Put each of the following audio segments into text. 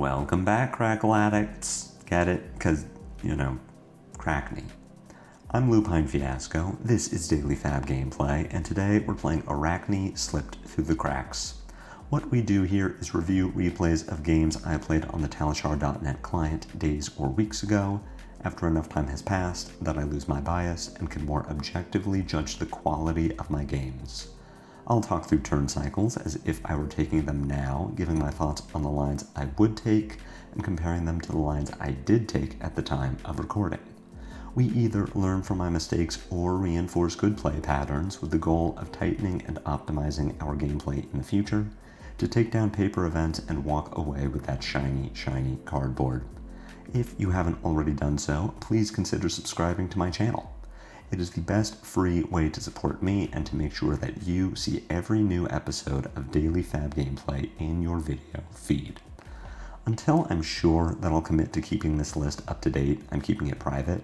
Welcome back, Crackle Addicts. Get it? Because, Crackney. I'm Lupinefiasco, this is Daily FaB Gameplay, and today we're playing Arakni Slipped Through the Cracks. What we do here is review replays of games I played on the Talishar.net client days or weeks ago, after enough time has passed that I lose my bias and can more objectively judge the quality of my games. I'll talk through turn cycles as if I were taking them now, giving my thoughts on the lines I would take and comparing them to the lines I did take at the time of recording. We either learn from my mistakes or reinforce good play patterns with the goal of tightening and optimizing our gameplay in the future to take down paper events and walk away with that shiny, shiny cardboard. If you haven't already done so, please consider subscribing to my channel. It is the best free way to support me and to make sure that you see every new episode of Daily FaB Gameplay in your video feed. Until I'm sure that I'll commit to keeping this list up to date, I'm keeping it private,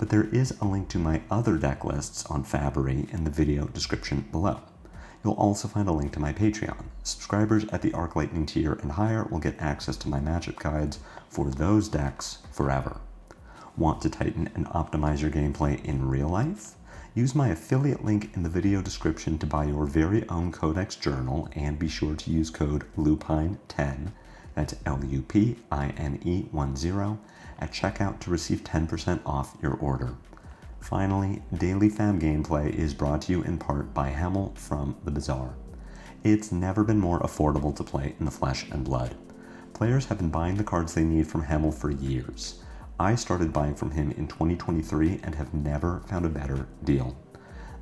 but there is a link to my other deck lists on Fabery in the video description below. You'll also find a link to my Patreon. Subscribers at the Arc Lightning tier and higher will get access to my matchup guides for those decks forever. Want to tighten and optimize your gameplay in real life? Use my affiliate link in the video description to buy your very own Codex journal, and be sure to use code LUPINE10, that's LUPINE10, at checkout to receive 10% off your order. Finally, Daily FaB Gameplay is brought to you in part by Hemel from The Bazaar. It's never been more affordable to play in the flesh and blood. Players have been buying the cards they need from Hemel for years. I started buying from him in 2023 and have never found a better deal.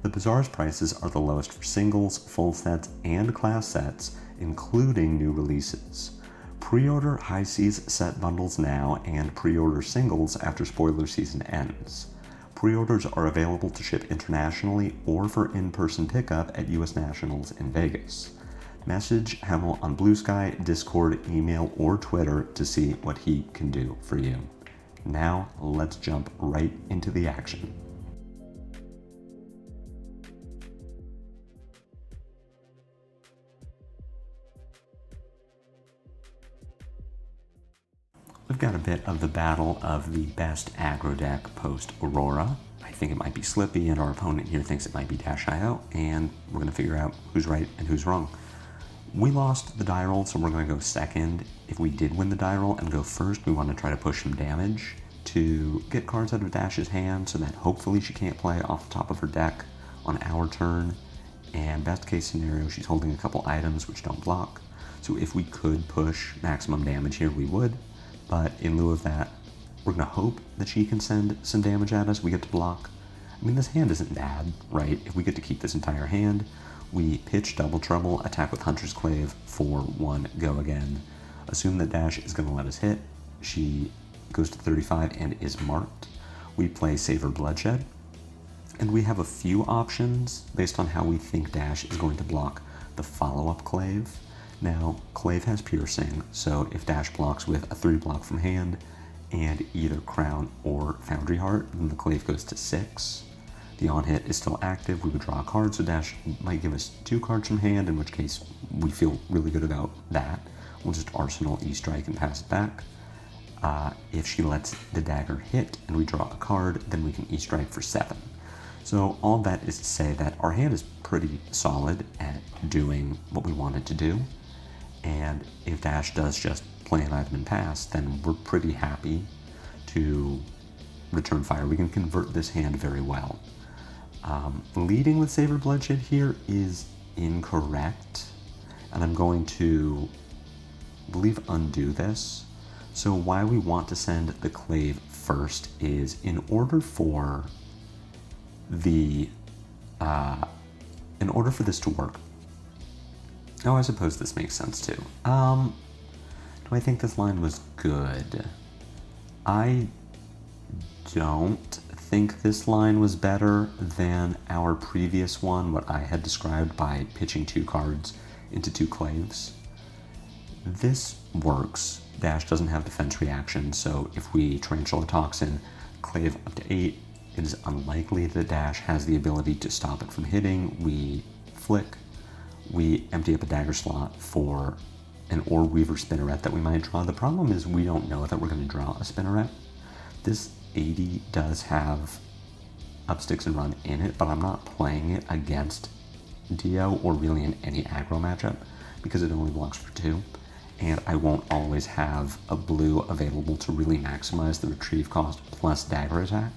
The Bazaar's prices are the lowest for singles, full sets, and class sets, including new releases. Pre-order High Seas set bundles now, and pre-order singles after spoiler season ends. Pre-orders are available to ship internationally or for in-person pickup at US Nationals in Vegas. Message Hemel on Blue Sky, Discord, email, or Twitter to see what he can do for you. Now, let's jump right into the action. We've got a bit of the battle of the best aggro deck post-Aurora. I think it might be Slippy, and our opponent here thinks it might be Dash.io, and we're going to figure out who's right and who's wrong. We lost the die roll, so we're going to go second. If we did win the die roll and go first, we want to try to push some damage to get cards out of Dash's hand so that hopefully she can't play off the top of her deck on our turn. And best case scenario, she's holding a couple items which don't block. So if we could push maximum damage here, we would. But in lieu of that, we're going to hope that she can send some damage at us. We get to block. I mean, this hand isn't bad, right? If we get to keep this entire hand, we pitch Double Trouble, attack with Hunter's Clave, 4-1, go again. Assume that Dash is going to let us hit. She goes to 35 and is marked. We play Savor Bloodshed, and we have a few options based on how we think Dash is going to block the follow-up Clave. Now, Clave has Piercing, so if Dash blocks with a 3-block from hand and either Crown or Foundry Heart, then the Clave goes to 6. The on-hit is still active, we would draw a card, so Dash might give us 2 cards from hand, in which case we feel really good about that. We'll just Arsenal E-Strike and pass it back. If she lets the dagger hit and we draw a card, then we can E-Strike for 7. So all that is to say that our hand is pretty solid at doing what we want it to do, and if Dash does just play an item and pass, then we're pretty happy to return fire. We can convert this hand very well. Leading with Savor Bloodshed here is incorrect, and I'm going to, I believe, undo this. So why we want to send the Clave first is in order for this to work. Oh, I suppose this makes sense too. Do I think this line was good? I don't think this line was better than our previous one, what I had described by pitching 2 cards into 2 Claves. This works. Dash doesn't have defense reaction, so if we Tarantula Toxin, Clave up to 8, it is unlikely that Dash has the ability to stop it from hitting. We flick, we empty up a dagger slot for an Orb Weaver Spinneret that we might draw. The problem is we don't know that we're going to draw a Spinneret. This 80 does have Up Sticks and Run in it, but I'm not playing it against Dio or really in any aggro matchup because it only blocks for 2, and I won't always have a blue available to really maximize the retrieve cost plus dagger attack.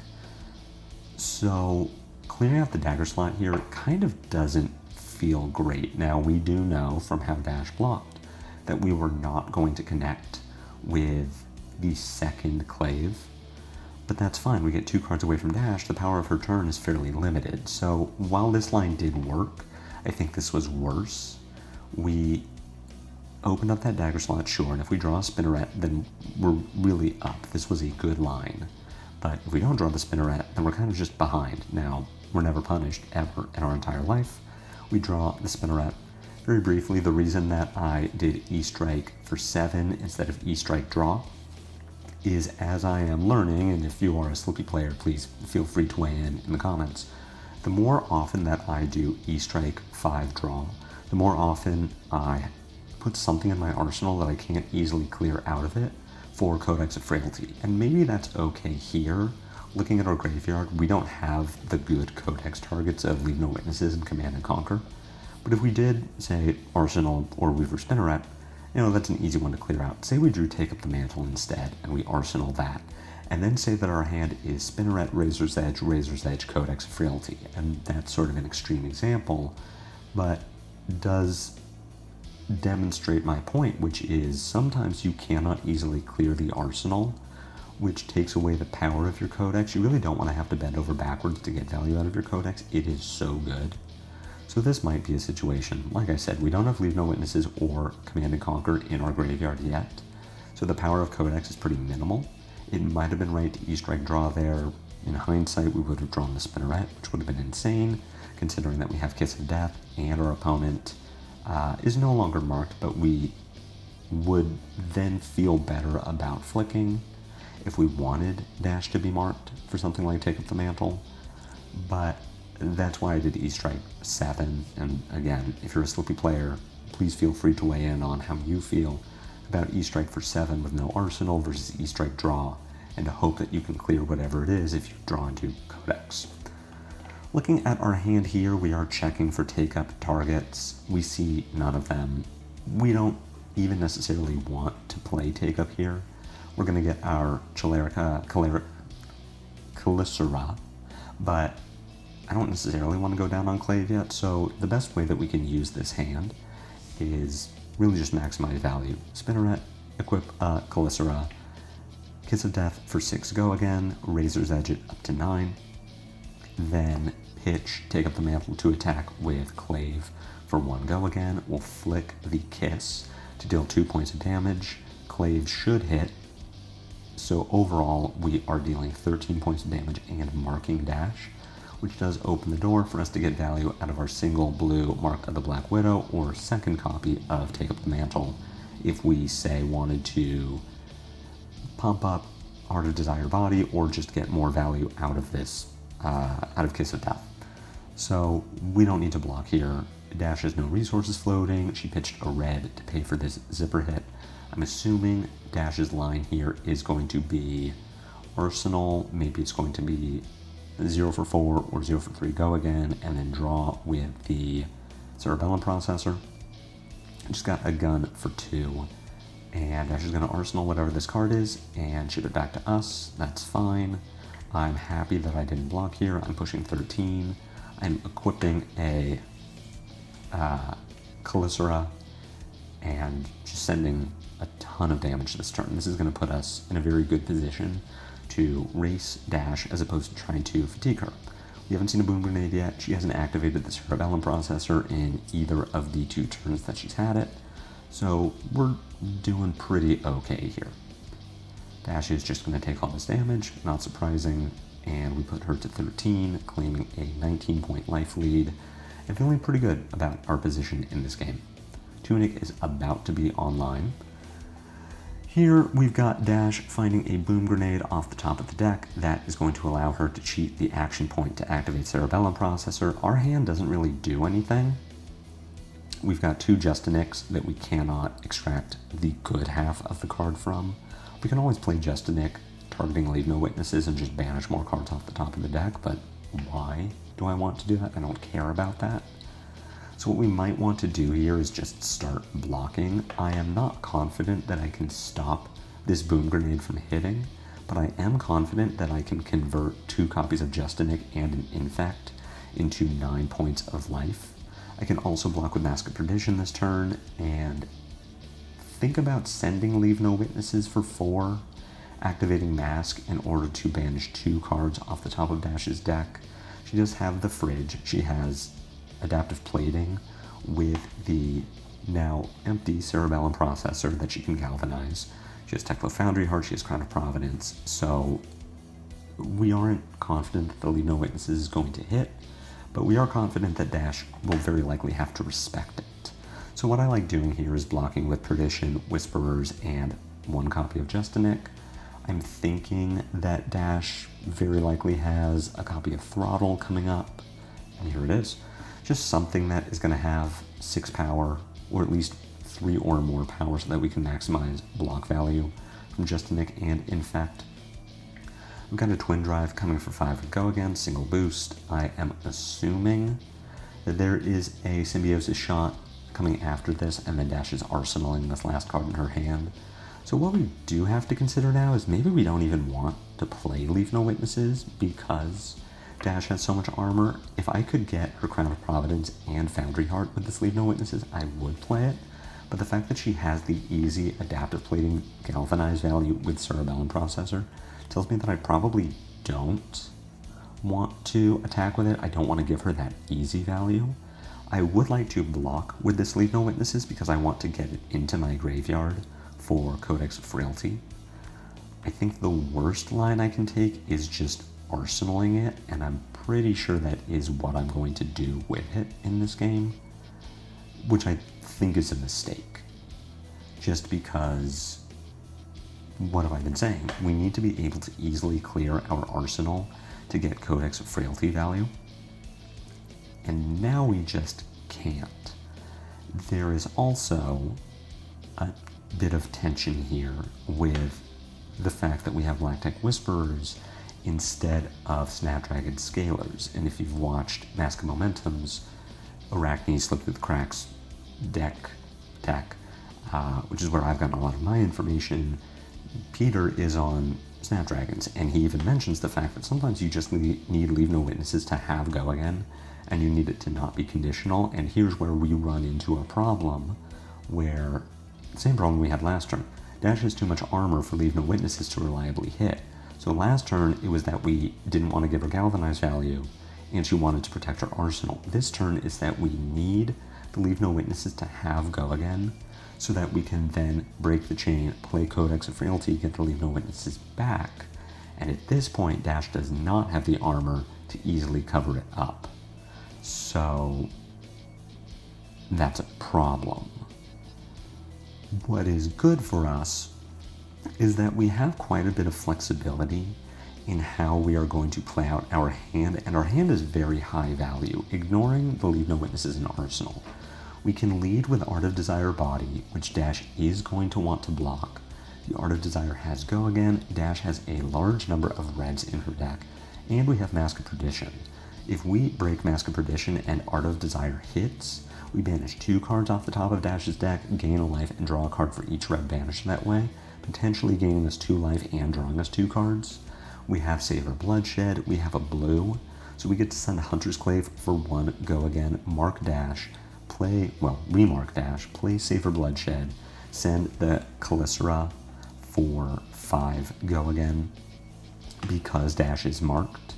So clearing out the dagger slot here kind of doesn't feel great. Now we do know from how Dash blocked that we were not going to connect with the second Clave, but that's fine. We get 2 cards away from Dash. The power of her turn is fairly limited. So while this line did work, I think this was worse. We opened up that dagger slot, sure, and if we draw a Spinneret, then we're really up. This was a good line. But if we don't draw the Spinneret, then we're kind of just behind. Now, we're never punished ever in our entire life. We draw the Spinneret. Very briefly, the reason that I did E-Strike for 7 instead of E-Strike draw is as I am learning, and if you are a Slippy player, please feel free to weigh in the comments. The more often that I do E-Strike 5 draw, the more often I put something in my arsenal that I can't easily clear out of it for Codex of Frailty. And maybe that's okay here. Looking at our graveyard, we don't have the good Codex targets of Leave No Witnesses and Command and Conquer. But if we did, say, Arsenal or Weaver Spinneret, you know, that's an easy one to clear out. Say we drew Take Up the Mantle instead, and we Arsenal that. And then say that our hand is Spinneret, Razor's Edge, Codex of Frailty. And that's sort of an extreme example, but does demonstrate my point, which is sometimes you cannot easily clear the arsenal, which takes away the power of your Codex. You really don't want to have to bend over backwards to get value out of your Codex. It is so good. So this might be a situation. Like I said, we don't have Leave No Witnesses or Command and Conquer in our graveyard yet, so the power of Codex is pretty minimal. It might have been right to E-Strike draw there. In hindsight, we would have drawn the Spinneret, which would have been insane, considering that we have Kiss of Death and our opponent is no longer marked, but we would then feel better about flicking if we wanted Dash to be marked for something like Take Up the Mantle. But that's why I did E-Strike 7, and again, if you're a Slippy player, please feel free to weigh in on how you feel about E-Strike for 7 with no arsenal versus E-Strike draw, and to hope that you can clear whatever it is if you draw into Codex. Looking at our hand here, we are checking for take-up targets. We see none of them. We don't even necessarily want to play take-up here. We're going to get our Calicera, but I don't necessarily want to go down on Clave yet, so the best way that we can use this hand is really just maximize value. Spinneret, equip Calicera, Kiss of Death for 6 go again, Razor's Edge it up to 9, then pitch, Take Up the Mantle to attack with Clave for 1 go again. We'll flick the Kiss to deal 2 points of damage. Clave should hit, so overall we are dealing 13 points of damage and marking Dash, which does open the door for us to get value out of our single blue Mark of the Black Widow or second copy of Take Up the Mantle if we, say, wanted to pump up Heart of Desire Body or just get more value out of this, out of Kiss of Death. So we don't need to block here. Dash has no resources floating. She pitched a red to pay for this zipper hit. I'm assuming Dash's line here is going to be Arsenal. Maybe it's going to be 0 for 4 or 0 for 3 go again, and then draw with the Cerebellum Processor. Just got a gun for 2, and Dash is going to Arsenal whatever this card is and ship it back to us. That's fine. I'm happy that I didn't block here. I'm pushing 13. I'm equipping a Calicera and just sending a ton of damage this turn. This is going to put us in a very good position to race Dash as opposed to trying to fatigue her. We haven't seen a Boom Grenade yet. She hasn't activated the Cerebellum Processor in either of the 2 turns that she's had it, so we're doing pretty okay here. Dash is just going to take all this damage, not surprising, and we put her to 13, claiming a 19-point life lead, and feeling pretty good about our position in this game. Tunic is about to be online. Here we've got Dash finding a Boom Grenade off the top of the deck. That is going to allow her to cheat the action point to activate Cerebellum Processor. Our hand doesn't really do anything, we've got 2 Justinics that we cannot extract the good half of the card from. We can always play Justinic, targeting Leave No Witnesses, and just banish more cards off the top of the deck, but why do I want to do that? I don't care about that. So what we might want to do here is just start blocking. I am not confident that I can stop this Boom Grenade from hitting, but I am confident that I can convert 2 copies of Justinic and an Infect into 9 points of life. I can also block with Mask of Perdition this turn, and think about sending Leave No Witnesses for 4, activating Mask in order to banish 2 cards off the top of Dash's deck. She does have the Fridge. She has Adaptive Plating with the now empty Cerebellum Processor that she can galvanize. She has Teklo Foundry Heart, she has Crown of Providence, so we aren't confident that the Leave No Witnesses is going to hit, but we are confident that Dash will very likely have to respect it. So what I like doing here is blocking with Perdition, Whisperers, and 1 copy of Justinic. I'm thinking that Dash very likely has a copy of Throttle coming up, and here it is. Just something that is going to have 6 power, or at least 3 or more power, so that we can maximize block value from Justinic and Infect. We've got a Twin Drive coming for 5 with Go Again, single boost. I am assuming that there is a Symbiosis shot coming after this, and then Dash is arsenaling this last card in her hand. So what we do have to consider now is maybe we don't even want to play Leave No Witnesses because Dash has so much armor. If I could get her Crown of Providence and Foundry Heart with this Leave No Witnesses, I would play it. But the fact that she has the easy Adaptive Plating Galvanize value with Cerebellum Processor tells me that I probably don't want to attack with it. I don't want to give her that easy value. I would like to block with this Leave No Witnesses because I want to get it into my graveyard for Codex of Frailty. I think the worst line I can take is just arsenaling it, and I'm pretty sure that is what I'm going to do with it in this game, which I think is a mistake. Just because, what have I been saying? We need to be able to easily clear our arsenal to get Codex of Frailty value, and now we just can't. There is also a bit of tension here with the fact that we have Black Tech Whisperers instead of Snapdragon Scalers, and if you've watched Mask of Momentum's Arakni Slip Through the Cracks deck, which is where I've gotten a lot of my information, Peter is on Snapdragons, and he even mentions the fact that sometimes you just need Leave No Witnesses to have Go Again, and you need it to not be conditional, and here's where we run into a problem where, the same problem we had last turn. Dash has too much armor for Leave No Witnesses to reliably hit. So last turn, it was that we didn't want to give her Galvanize value, and she wanted to protect her arsenal. This turn is that we need the Leave No Witnesses to have Go Again, so that we can then break the chain, play Codex of Frailty, get the Leave No Witnesses back. And at this point, Dash does not have the armor to easily cover it up. So that's a problem. What is good for us is that we have quite a bit of flexibility in how we are going to play out our hand, and our hand is very high value, ignoring the Leave No Witnesses in Arsenal. We can lead with Art of Desire Body, which Dash is going to want to block. The Art of Desire has Go Again, Dash has a large number of reds in her deck, and we have Mask of Perdition. If we break Mask of Perdition and Art of Desire hits, we banish 2 cards off the top of Dash's deck, gain a life, and draw a card for each red banished that way, potentially gaining us 2 life and drawing us 2 cards. We have Savor Bloodshed, we have a blue, so we get to send Hunter's Clave for 1 Go Again, mark Dash, remark Dash, play Savor Bloodshed, send the Calicera for 5 Go Again, because Dash is marked,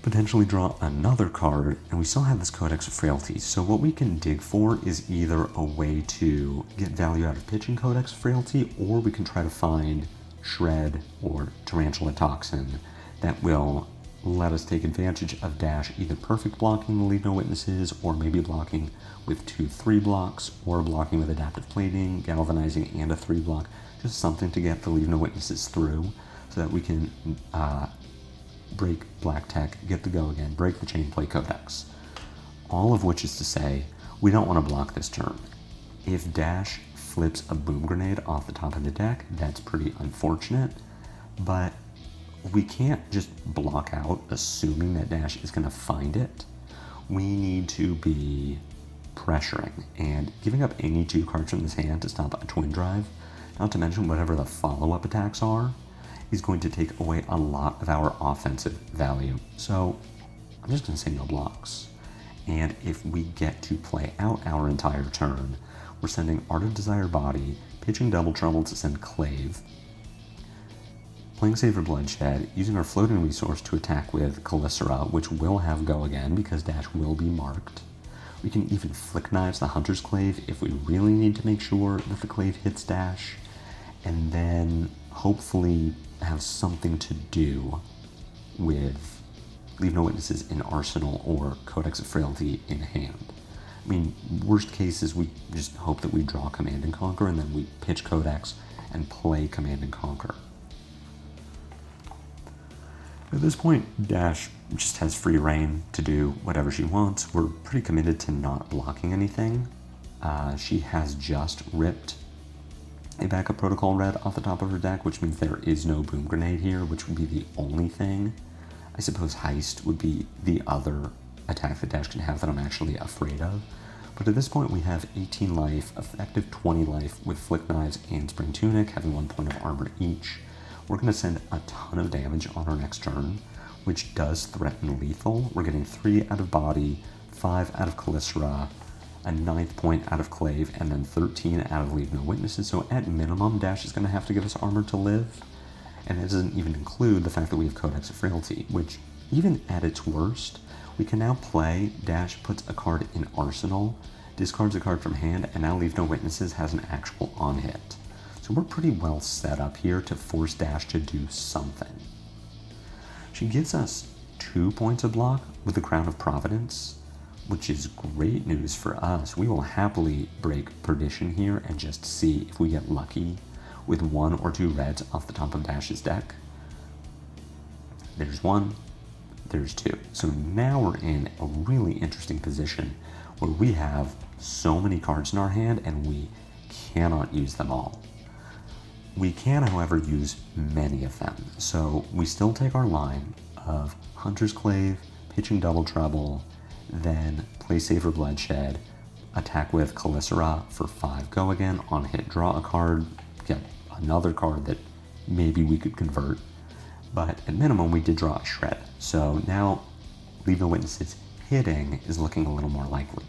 potentially draw another card, and we still have this Codex of Frailty. So what we can dig for is either a way to get value out of pitching Codex of Frailty, or we can try to find Shred or Tarantula Toxin that will let us take advantage of Dash either perfect blocking the Leave No Witnesses, or maybe blocking with 2/3 blocks, or blocking with Adaptive Plating, Galvanizing, and a 3 block, just something to get the Leave No Witnesses through, so that we can break Black Tech, get the Go Again, break the chain, play Codex. All of which is to say, We don't want to block this turn. If Dash flips a boom grenade off the top of the deck, that's pretty unfortunate, but we can't just block out assuming that Dash is going to find it. We need to be pressuring, and giving up any 2 cards from this hand to stop a Twin Drive, not to mention whatever the follow-up attacks are, is going to take away a lot of our offensive value. So I'm just going to say no blocks. And if we get to play out our entire turn, we're sending Art of Desire Body, pitching Double Trouble to send Clave, playing Savor Bloodshed, using our floating resource to attack with Calicera, which will have Go Again because Dash will be marked. We can even Flick Knives the Hunter's Clave if we really need to make sure that the Clave hits Dash, and then hopefully have something to do with Leave No Witnesses in Arsenal or Codex of Frailty in hand. I mean, worst case is we just hope that we draw Command and Conquer, and then we pitch Codex and play Command and Conquer. At this point, Dash just has free reign to do whatever she wants. We're pretty committed to not blocking anything. She has just ripped a backup Protocol Red off the top of her deck, which means there is no Boom Grenade here, which would be the only thing. I suppose Heist would be the other attack that Dash can have that I'm actually afraid of. But at this point we have 18 life, effective 20 life with Flick Knives and Spring Tunic, having 1 point of armor each. We're going to send a ton of damage on our next turn, which does threaten lethal. We're getting 3 out of Body, 5 out of Calicera, a 9th point out of Clave, and then 13 out of Leave No Witnesses. So at minimum, Dash is going to have to give us armor to live. And it doesn't even include the fact that we have Codex of Frailty, which even at its worst, we can now play Dash puts a card in Arsenal, discards a card from hand, and now Leave No Witnesses has an actual on-hit. So we're pretty well set up here to force Dash to do something. She gives us 2 points of block with the Crown of Providence, which is great news for us. We will happily break Perdition here and just see if we get lucky with 1 or 2 reds off the top of Dash's deck. There's 1, there's 2. So now we're in a really interesting position where we have so many cards in our hand and we cannot use them all. We can, however, use many of them. So we still take our line of Hunter's Clave, pitching Double Trouble, then play Savor Bloodshed, attack with Calicera for 5 Go Again, on hit draw a card, get another card that maybe we could convert, but at minimum we did draw a Shred. So now Leave No Witnesses hitting is looking a little more likely.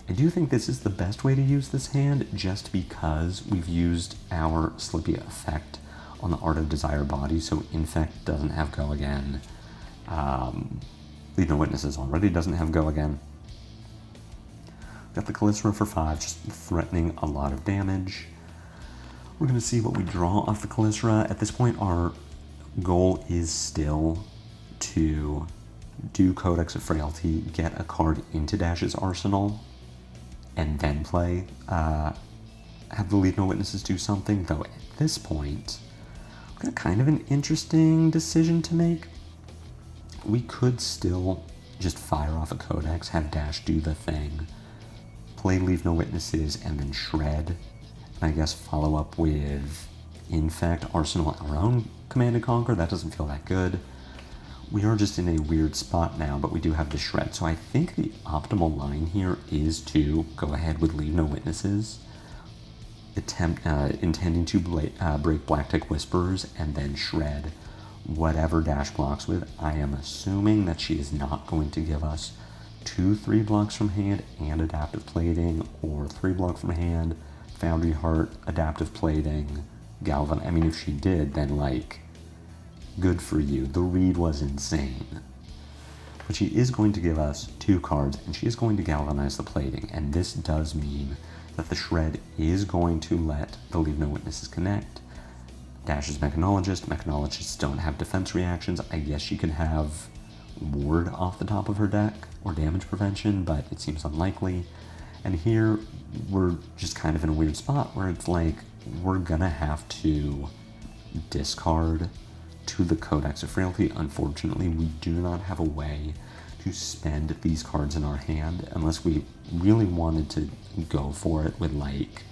I do think this is the best way to use this hand just because we've used our Slippy effect on the Art of Desire Body, so Infect doesn't have Go Again. Leave No Witnesses already doesn't have Go Again. Got the Calicera for 5, just threatening a lot of damage. We're going to see what we draw off the Calicera. At this point, our goal is still to do Codex of Frailty, get a card into Dash's arsenal, and then play, have the Leave No Witnesses do something, though at this point, we've got kind of an interesting decision to make. We could still just fire off a Codex, have Dash do the thing, play Leave No Witnesses, and then Shred, and I guess follow up with Infect, Arsenal, our own Command and Conquer. That doesn't feel that good. We are just in a weird spot now, but we do have the Shred. So I think the optimal line here is to go ahead with Leave No Witnesses, intending to break Black-Tick Whisperers, and then Shred whatever Dash blocks with. I am assuming that she is not going to give us 2-3 blocks from hand and Adaptive Plating, or 3 block from hand, Foundry Heart, Adaptive Plating, Galvan. I mean, if she did, then like, good for you. The read was insane. But she is going to give us 2 cards, and she is going to galvanize the plating, and this does mean that the Shred is going to let the Leave No Witnesses connect. Dash is Mechanologist. Mechanologists don't have defense reactions. I guess she could have Ward off the top of her deck, or damage prevention, but it seems unlikely. And here, we're just kind of in a weird spot where it's like, we're gonna have to discard to the Codex of Frailty. Unfortunately, we do not have a way to spend these cards in our hand unless we really wanted to go for it with like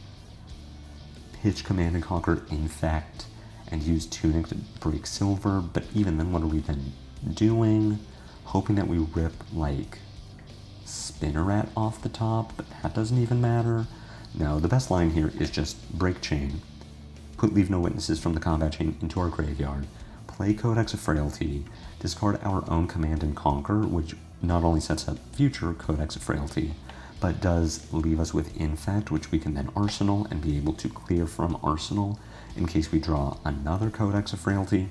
pitch Command and Conquer Infect and use Tunic to break silver, but even then what are we then doing? Hoping that we rip like Spinneret off the top, but that doesn't even matter. No, the best line here is just break chain, put Leave No Witnesses from the combat chain into our graveyard, play Codex of Frailty, discard our own Command and Conquer, which not only sets up future Codex of Frailty, but does leave us with Infect, which we can then Arsenal and be able to clear from Arsenal in case we draw another Codex of Frailty.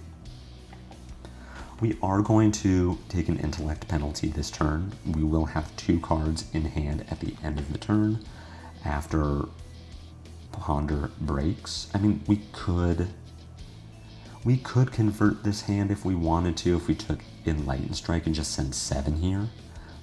We are going to take an Intellect penalty this turn. We will have 2 cards in hand at the end of the turn after Ponder breaks. I mean, we could convert this hand if we wanted to, if we took Enlightened Strike and just send 7 here,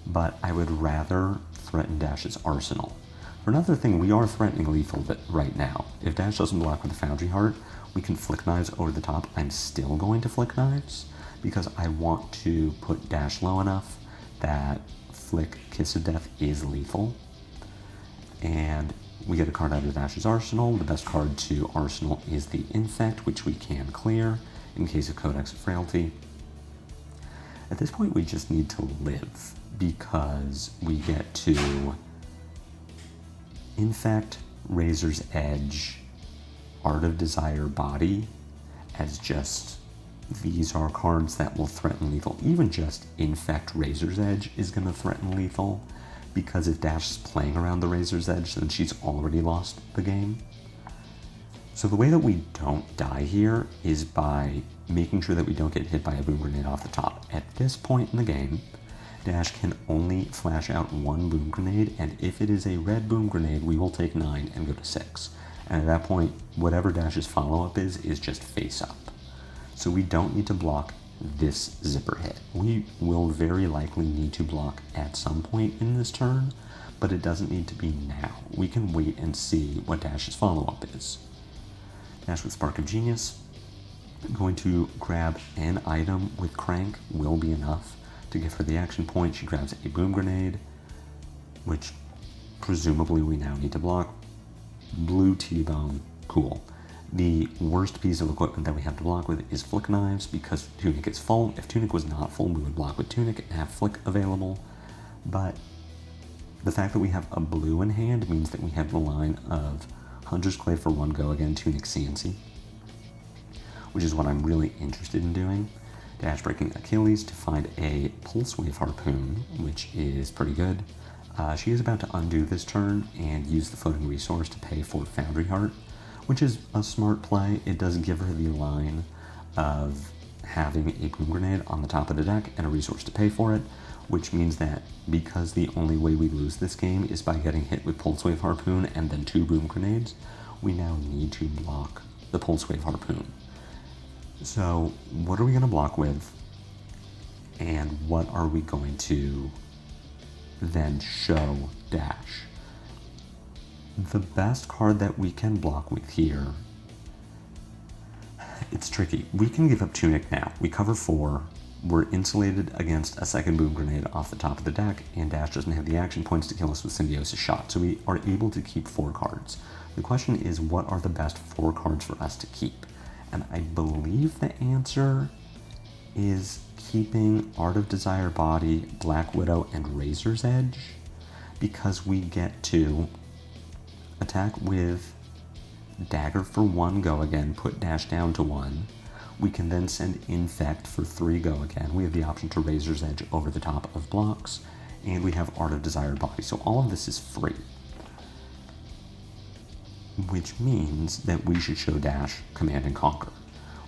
but I would rather threaten Dash's Arsenal. For another thing, we are threatening lethal right now. If Dash doesn't block with the Foundry Heart, we can Flick Knives over the top. I'm still going to Flick Knives because I want to put Dash low enough that Flick Kiss of Death is lethal. And we get a card out of Dash's Arsenal. The best card to Arsenal is the Infect, which we can clear in case of Codex of Frailty. At this point, we just need to live because we get to Infect, Razor's Edge, Art of Desire Body as just these are cards that will threaten lethal. Even just Infect Razor's Edge is going to threaten lethal because if Dash is playing around the Razor's Edge, then she's already lost the game. So the way that we don't die here is by making sure that we don't get hit by a Boom Grenade off the top. At this point in the game, Dash can only flash out 1 Boom Grenade, and if it is a red Boom Grenade, we will take 9 and go to 6. And at that point, whatever Dash's follow-up is just face up. So we don't need to block this zipper hit. We will very likely need to block at some point in this turn, but it doesn't need to be now. We can wait and see what Dash's follow-up is. Dash with Spark of Genius. Going to grab an item with Crank will be enough to give her the action point. She grabs a Boom Grenade, which presumably we now need to block. Blue T-Bone, cool. The worst piece of equipment that we have to block with is Flick Knives because Tunic is full. If Tunic was not full, we would block with Tunic and have Flick available. But the fact that we have a blue in hand means that we have the line of Hunter's Clave for 1 go again, Tunic CNC, which is what I'm really interested in doing. Dash breaking Achilles to find a Pulse Wave Harpoon, which is pretty good. She is about to undo this turn and use the floating resource to pay for Foundry Heart, which is a smart play. It does give her the line of having a Boom Grenade on the top of the deck and a resource to pay for it, which means that because the only way we lose this game is by getting hit with Pulse Wave Harpoon and then 2 Boom Grenades, we now need to block the Pulse Wave Harpoon. So what are we going to block with, and what are we going to then show Dash? The best card that we can block with here, it's tricky. We can give up Tunic now. We cover 4. We're insulated against a second Boom Grenade off the top of the deck, and Dash doesn't have the action points to kill us with Symbiosis Shot, so we are able to keep 4 cards. The question is, what are the best 4 cards for us to keep? And I believe the answer is keeping Art of Desire Body, Black Widow, and Razor's Edge, because we get to attack with Dagger for 1 go again, put Dash down to 1. We can then send Infect for 3 go again. We have the option to Razor's Edge over the top of blocks, and we have Art of Desire Body. So all of this is free, which means that we should show Dash Command and Conquer.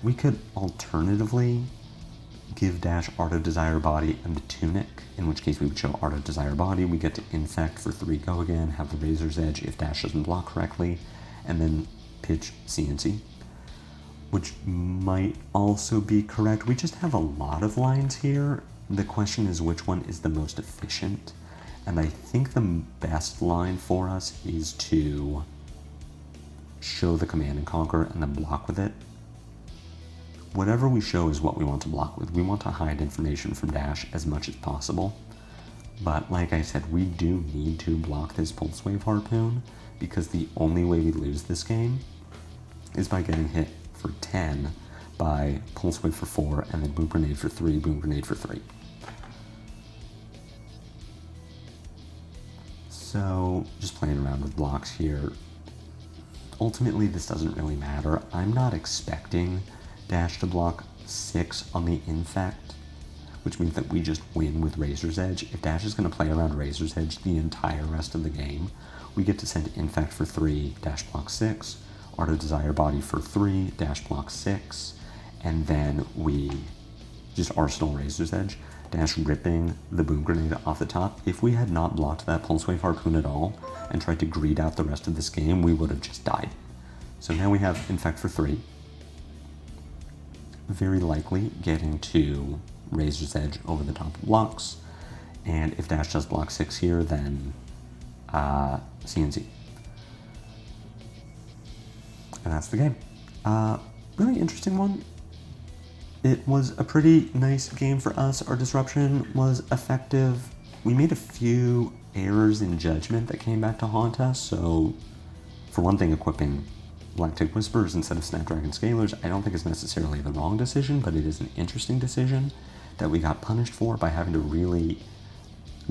We could alternatively give Dash Art of Desire Body and the Tunic, in which case we would show Art of Desire Body. We get to Infect for 3 go again, have the Razor's Edge if Dash doesn't block correctly, and then pitch CNC, which might also be correct. We just have a lot of lines here. The question is which one is the most efficient, and I think the best line for us is to show the Command and Conquer and then block with it. whatever we show is what we want to block with. We want to hide information from dash as much as possible. But like I said, we do need to block this Pulse Wave Harpoon, because the only way we lose this game is by getting hit for 10 by Pulse Wave for 4, and then Boom Grenade for 3, Boom Grenade for 3. So, just playing around with blocks here. Ultimately, this doesn't really matter. I'm not expecting dash to block 6 on the Infect, which means that we just win with Razor's Edge. If dash is going to play around Razor's Edge the entire rest of the game, we get to send Infect for 3, dash block 6, Art of Desire Body for 3, dash block 6, and then we just Arsenal Razor's Edge, dash ripping the Boom Grenade off the top. If we had not blocked that Pulse Wave Harpoon at all and tried to greed out the rest of this game, we would have just died. So now we have Infect for 3. Very likely getting to Razor's Edge over the top of blocks, and if dash does block 6 here, then CNC. And that's the game. Really interesting one. It was a pretty nice game for us. Our disruption was effective. We made a few errors in judgment that came back to haunt us. So, for one thing, equipping Lactic Whispers instead of Snapdragon Scalers, I don't think is necessarily the wrong decision, but it is an interesting decision that we got punished for by having to really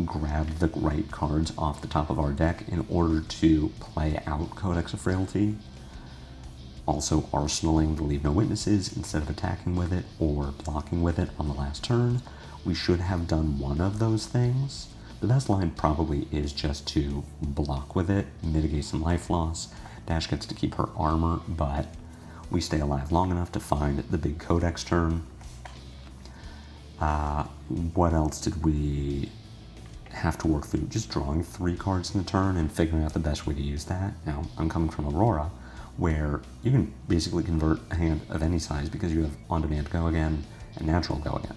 grab the right cards off the top of our deck in order to play out Codex of Frailty. Also arsenaling the Leave No Witnesses instead of attacking with it or blocking with it on the last turn. We should have done one of those things. The best line probably is just to block with it, mitigate some life loss. Dash gets to keep her armor, but we stay alive long enough to find the big Codex turn. What else did we have to work through? Just drawing 3 cards in the turn and figuring out the best way to use that. Now, I'm coming from Aurora, where you can basically convert a hand of any size because you have on-demand Go Again and natural Go Again.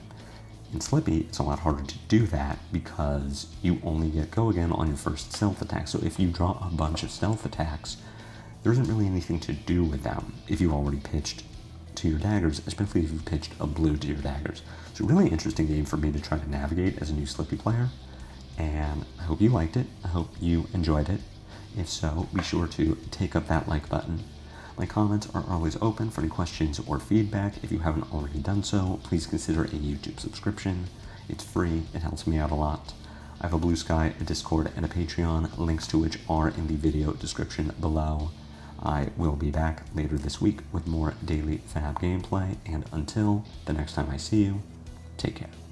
In Slippy, it's a lot harder to do that because you only get Go Again on your first stealth attack. So if you draw a bunch of stealth attacks, there isn't really anything to do with them if you've already pitched to your daggers, especially if you've pitched a blue to your daggers. It's a really interesting game for me to try to navigate as a new Slippy player, and I hope you liked it. I hope you enjoyed it. If so, be sure to take up that like button. My comments are always open for any questions or feedback. If you haven't already done so, please consider a YouTube subscription. It's free, it helps me out a lot. I have a Blue Sky, a Discord, and a Patreon, links to which are in the video description below. I will be back later this week with more daily FaB gameplay, and until the next time I see you, take care.